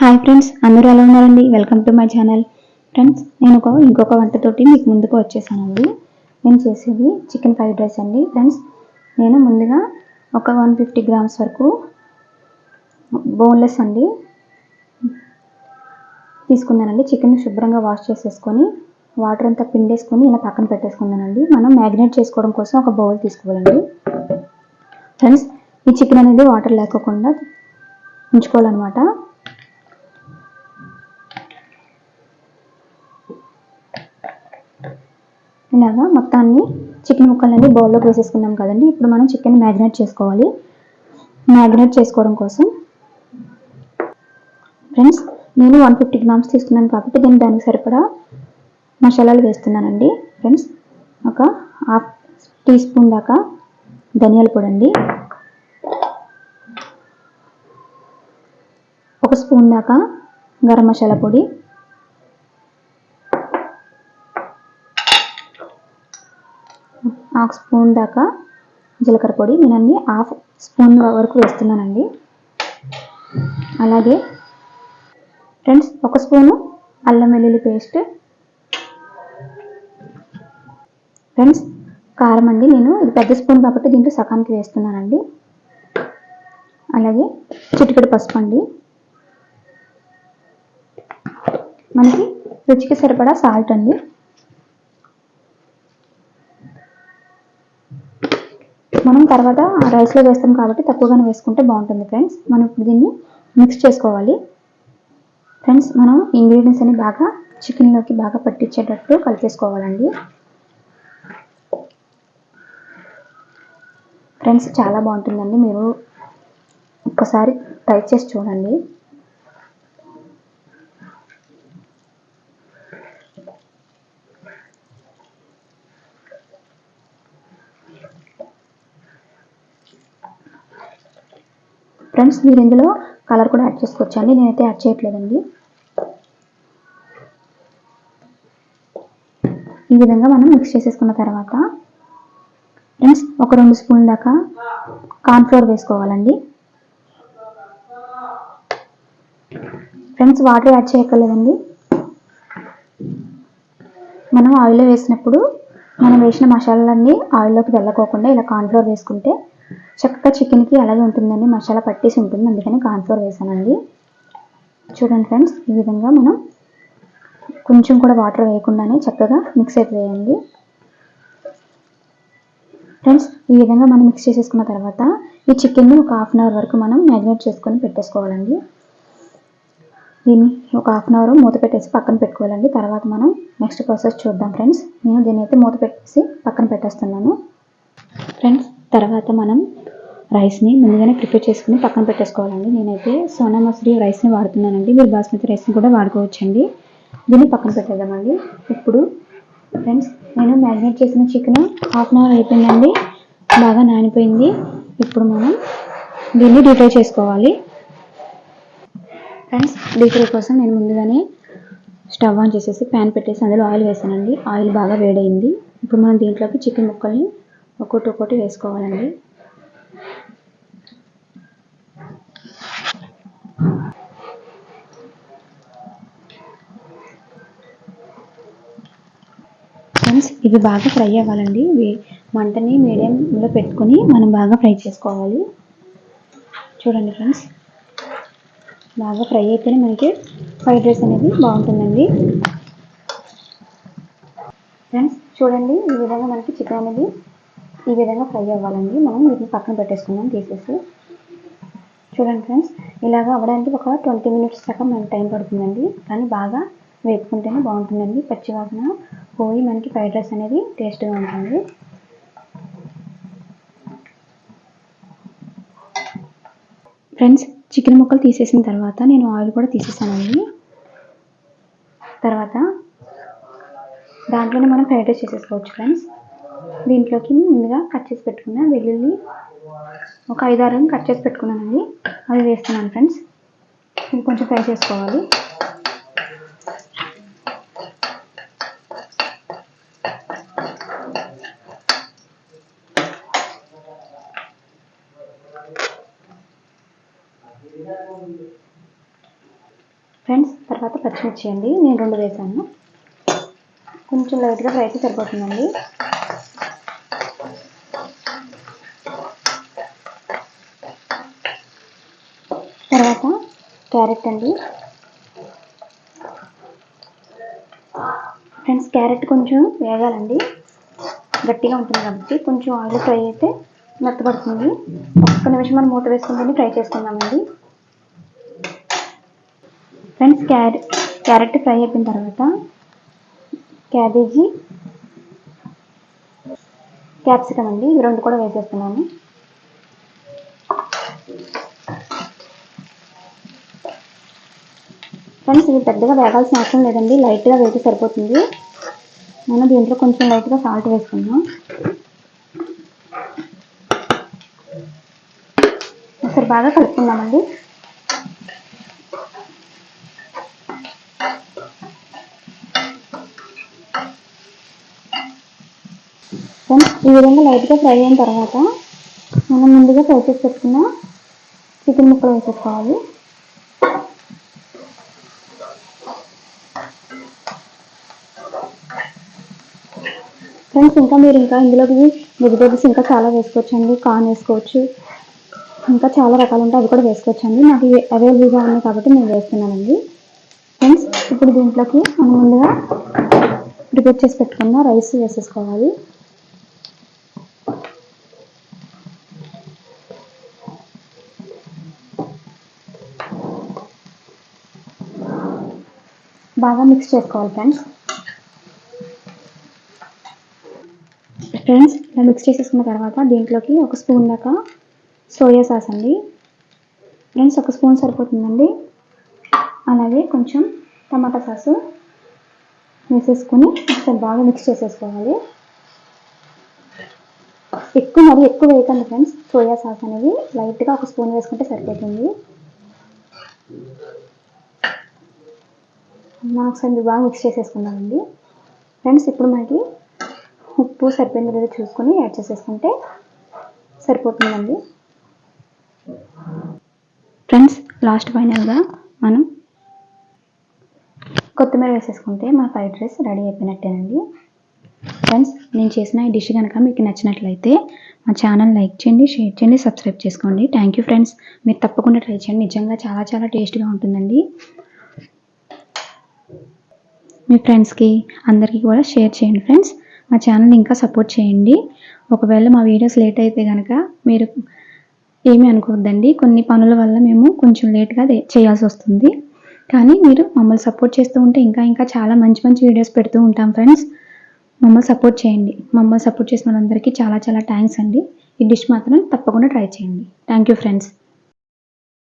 Hi friends, అందరూ ఎలా ఉన్నారండి? Welcome to my channel. Friends, నేను ఇంకొక వంటతోటి మీకు ముందుకు వచ్చేసానండి. నేను చేసేది చికెన్ ఫ్రైడ్ రైస్ అండి. ఫ్రెండ్స్, నేను ముందుగా ఒక 150 గ్రామ్స్ వరకు బోన్లెస్ అండి తీసుకున్నానండి. చికెన్ శుభ్రంగా వాష్ చేసేసుకొని వాటర్ అంతా పిండేసుకొని ఇలా పక్కన పెట్టేసుకున్నానండి. మనం మ్యారినేట్ చేసుకోవడం కోసం ఒక బౌల్ తీసుకోవాలండి. ఫ్రెండ్స్, ఈ చికెన్ అనేది వాటర్ లేకోకుండా ఉంచుకోవాలన్నమాట. ఇలాగా మొత్తాన్ని చికెన్ ముక్కలన్నీ బౌల్లోకి వేసేసుకున్నాం కదండి. ఇప్పుడు మనం చికెన్ మ్యారినేట్ చేసుకోవాలి. మ్యారినేట్ చేసుకోవడం కోసం ఫ్రెండ్స్, నేను 150 గ్రామ్స్ తీసుకున్నాను కాబట్టి దానికి సరిపడా మసాలాలు వేస్తున్నానండి. ఫ్రెండ్స్, ఒక హాఫ్ టీ స్పూన్ దాకా ధనియాల పొడి అండి, ఒక స్పూన్ దాకా గరం మసాలా పొడి, హాఫ్ స్పూన్ దాకా జీలకర్ర పొడి, నేను అన్ని హాఫ్ స్పూన్ వరకు వేస్తున్నానండి. అలాగే ఫ్రెండ్స్, ఒక స్పూను అల్లం వెల్లుల్లి పేస్ట్. ఫ్రెండ్స్, కారం అండి, నేను ఇది పెద్ద స్పూన్ కాబట్టి దీంట్లో సగానికి వేస్తున్నానండి. అలాగే చిటికెడు పసుపు అండి, మనకి రుచికి సరిపడా సాల్ట్ అండి. మనం తర్వాత రైస్లో వేస్తాం కాబట్టి తక్కువగానే వేసుకుంటే బాగుంటుంది. ఫ్రెండ్స్, మనం ఇప్పుడు దీన్ని మిక్స్ చేసుకోవాలి. ఫ్రెండ్స్, మనం ఇంగ్రీడియంట్స్ అన్ని బాగా చికెన్లోకి బాగా పట్టించేటట్టు కలిపేసుకోవాలండి. ఫ్రెండ్స్, చాలా బాగుంటుందండి, మీరు ఒక్కసారి ట్రై చేసి చూడండి. ఫ్రెండ్స్, మీరు ఇందులో కలర్ కూడా యాడ్ చేసుకోవచ్చండి, నేనైతే యాడ్ చేయట్లేదండి. ఈ విధంగా మనం మిక్స్ చేసేసుకున్న తర్వాత ఫ్రెండ్స్, ఒక 2 స్పూన్ల దాకా కార్న్ఫ్లోర్ వేసుకోవాలండి. ఫ్రెండ్స్, వాటర్ యాడ్ చేయక్కర్లేదండి. మనం ఆయిల్లో వేసినప్పుడు మనం వేసిన మసాలాలన్నీ ఆయిల్లోకి వెళ్ళకోకుండా ఇలా కార్న్ఫ్లోర్ వేసుకుంటే చక్కగా చికెన్కి అలాగే ఉంటుందండి, మసాలా పట్టేసి ఉంటుంది. అందుకని కార్న్ఫ్లోర్ వేసానండి. చూడండి ఫ్రెండ్స్, ఈ విధంగా మనం కొంచెం కూడా వాటర్ వేయకుండానే చక్కగా మిక్స్ అయిపోయాయండి. ఫ్రెండ్స్, ఈ విధంగా మనం మిక్స్ చేసేసుకున్న తర్వాత ఈ చికెన్ని ఒక హాఫ్ అన్ అవర్ వరకు మనం మ్యారినేట్ చేసుకొని పెట్టేసుకోవాలండి. దీన్ని ఒక హాఫ్ అన్ అవర్ మూత పెట్టేసి పక్కన పెట్టుకోవాలండి. తర్వాత మనం నెక్స్ట్ ప్రాసెస్ చూద్దాం. ఫ్రెండ్స్, నేను దీన్ని అయితే మూత పెట్టేసి పక్కన పెట్టేస్తున్నాను. ఫ్రెండ్స్, తర్వాత మనం రైస్ని ముందుగానే ప్రిపేర్ చేసుకుని పక్కన పెట్టేసుకోవాలండి. నేనైతే సోనా మసూరి రైస్ని వాడుతున్నానండి, మీరు బాస్మతి రైస్ని కూడా వాడుకోవచ్చండి. దీన్ని పక్కన పెట్టేద్దామండి. ఇప్పుడు ఫ్రెండ్స్, నేను మ్యారినేట్ చేసిన చికెన్ హాఫ్ అన్ అవర్ అయిపోయిందండి, బాగా నానిపోయింది. ఇప్పుడు మనం దీన్ని డీప్ ఫ్రై చేసుకోవాలి. ఫ్రెండ్స్, డీప్ ఫ్రై కోసం నేను ముందుగానే స్టవ్ ఆన్ చేసేసి ప్యాన్ పెట్టేసి అందులో ఆయిల్ వేసానండి. ఆయిల్ బాగా వేడైంది. ఇప్పుడు మనం దీంట్లోకి చికెన్ ముక్కల్ని ఒక్కొక్కటి వేసుకోవాలండి. ఫ్రెండ్స్, ఇవి బాగా ఫ్రై అవ్వాలండి. మంటని మీడియంలో పెట్టుకొని మనం బాగా ఫ్రై చేసుకోవాలి. చూడండి ఫ్రెండ్స్, బాగా ఫ్రై అయితేనే మనకి ఫ్రైడ్ రైస్ అనేది బాగుంటుందండి. ఫ్రెండ్స్, చూడండి, ఈ విధంగా మనకి చికెన్ అనేది ఈ విధంగా ఫ్రై అవ్వాలండి. మనం వీటిని పక్కన పెట్టేసుకుందాం తీసేసి. చూడండి ఫ్రెండ్స్, ఇలాగ అవ్వడానికి ఒక 20 మినిట్స్ దాకా మనకి టైం పడుతుందండి. కానీ బాగా వేపుకుంటేనే బాగుంటుందండి, పచ్చివాసన పోయి మనకి ఫ్రైడ్ రైస్ అనేది టేస్ట్గా ఉంటుంది. ఫ్రెండ్స్, చికెన్ ముక్కలు తీసేసిన తర్వాత నేను ఆయిల్ కూడా తీసేసానండి. తర్వాత దాంట్లోనే మనం ఫ్రైడ్ రైస్ చేసేసుకోవచ్చు. ఫ్రెండ్స్, దీంట్లోకి ముందుగా కట్ చేసి పెట్టుకున్న వెల్లుల్లి ఒక 5-6 కట్ చేసి పెట్టుకున్నానండి, అవి వేస్తున్నాను. ఫ్రెండ్స్, ఇది కొంచెం ఫ్రై చేసుకోవాలి. ఫ్రెండ్స్ తర్వాత పచ్చిమిర్చి అండి, నేను 2 వేసాను. కొంచెం లైట్గా ఫ్రై అయితే సరిపోతుందండి. తర్వాత క్యారెట్ అండి. ఫ్రెండ్స్ క్యారెట్ కొంచెం వేగాలండి, గట్టిగా ఉంటుంది కాబట్టి కొంచెం ఆయిల్ ఫ్రై అయితే మెత్తబడుతుంది. ఒక్క నిమిషం మనం మూత వేసుకుంటే ఫ్రై చేసుకుందామండి. ఫ్రెండ్స్ క్యారెట్ ఫ్రై అయిపోయిన తర్వాత క్యాబేజీ, క్యాప్సికమ్ అండి, ఇవి 2 కూడా వేసేస్తున్నాను. ఫ్రెండ్స్ ఇవి పెద్దగా వేగాల్సిన అవసరం లేదండి, లైట్గా వేగితే సరిపోతుంది. మనం దీంట్లో కొంచెం లైట్గా సాల్ట్ వేసుకుందాం. ఒకసారి బాగా కలుపుకుందామండి. ఫ్రెండ్స్ ఈ విధంగా లైట్గా ఫ్రై అయిన తర్వాత మనం ముందుగా ఫ్రై చేసి పెట్టుకున్న చికెన్ ముక్కలు వేసేసుకోవాలి. ఫ్రెండ్స్ మీరు ఇందులోకి వెజిటేబుల్స్ ఇంకా చాలా వేసుకోవచ్చండి. కార్న్ వేసుకోవచ్చు, ఇంకా చాలా రకాలు ఉంటాయి, అవి కూడా వేసుకోవచ్చండి. నాకు ఇవి అవైలబుల్గా ఉన్నాయి కాబట్టి నేను వేస్తున్నానండి. ఫ్రెండ్స్ ఇప్పుడు దీంట్లోకి మనం ముందుగా ప్రిపేర్ చేసి పెట్టుకున్న రైస్ వేసేసుకోవాలి. బాగా మిక్స్ చేసుకోవాలి ఫ్రెండ్స్. ఇలా మిక్స్ చేసేసుకున్న తర్వాత దీంట్లోకి 1 స్పూన్ దాకా సోయా సాస్ అండి. ఫ్రెండ్స్ 1 స్పూన్ సరిపోతుందండి. అలాగే కొంచెం టమాటా సాసు వేసేసుకొని ఒకసారి బాగా మిక్స్ చేసేసుకోవాలి. మరీ ఎక్కువ వేయకండి ఫ్రెండ్స్, సోయా సాస్ అనేది లైట్గా 1 స్పూన్ వేసుకుంటే సరిపోతుంది. మనం ఒకసారి బాగా మిక్స్ చేసేసుకుందామండి. ఫ్రెండ్స్ ఇప్పుడు మనకి ఉప్పు సరిపోయిందో లేదో చూసుకొని యాడ్ చేసేసుకుంటే సరిపోతుందండి. ఫ్రెండ్స్ లాస్ట్ ఫైనల్గా మనం కొత్తిమీర వేసేసుకుంటే మన ఫ్రైడ్ రైస్ రెడీ అయిపోయినట్టేనండి. ఫ్రెండ్స్ నేను చేసిన ఈ డిష్ కనుక మీకు నచ్చినట్లయితే మా ఛానల్ లైక్ చేయండి, షేర్ చేయండి, సబ్స్క్రైబ్ చేసుకోండి. Thank you friends. మీరు తప్పకుండా ట్రై చేయండి, నిజంగా చాలా చాలా టేస్ట్గా ఉంటుందండి. మీ ఫ్రెండ్స్కి అందరికీ కూడా షేర్ చేయండి. ఫ్రెండ్స్ మా ఛానల్ని ఇంకా సపోర్ట్ చేయండి. ఒకవేళ మా వీడియోస్ లేట్ అయితే కనుక మీరు ఏమీ అనుకోవద్దండి, కొన్ని పనుల వల్ల మేము కొంచెం లేట్గా చేయాల్సి వస్తుంది. కానీ మీరు మమ్మల్ని సపోర్ట్ చేస్తూ ఉంటే ఇంకా చాలా మంచి మంచి వీడియోస్ పెడుతూ ఉంటాం. ఫ్రెండ్స్ మమ్మల్ని సపోర్ట్ చేయండి. మమ్మల్ని సపోర్ట్ చేసిన వాళ్ళందరికీ చాలా చాలా థ్యాంక్స్ అండి. ఈ డిష్ మాత్రం తప్పకుండా ట్రై చేయండి. Thank you friends.